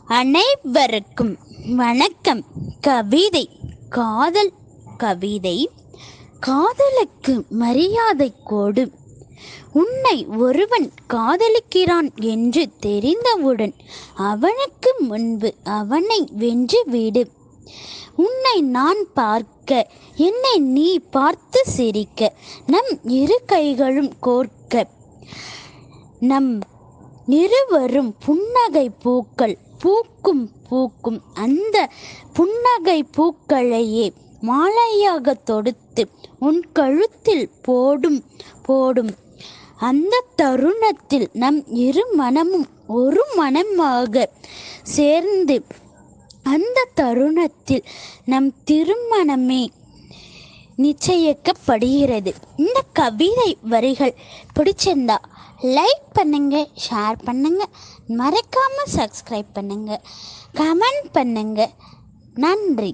அனைவருக்கும் வணக்கம். கவிதை காதல் கவிதை. காதலுக்கு மரியாதை கொடு. உன்னை ஒருவன் காதலிக்கிறான் என்று தெரிந்தவுடன் அவனுக்கு முன்பு அவனை வென்று விடு. உன்னை நான் பார்க்க, என்னை நீ பார்த்து சிரிக்க, நம் இரு கைகளும் கோர்க்க, நம் இருவரும் புன்னகை பூக்கள் பூக்கும் பூக்கும். அந்த புன்னகை பூக்களையே மாலையாக தொடுத்து உன் கழுத்தில் போடும் போடும். அந்த தருணத்தில் நம் இரு மனமும் ஒரு மனமாக சேர்ந்து, அந்த தருணத்தில் நம் திருமணமே நிச்சயிக்கப்படுகிறது. இந்த கவிதை வரிகள் பிடிச்சிருந்தா லைக் பண்ணுங்க, ஷேர் பண்ணுங்க, மறக்காம சப்ஸ்கிரைப் பண்ணுங்க, கமெண்ட் பண்ணுங்க. நன்றி.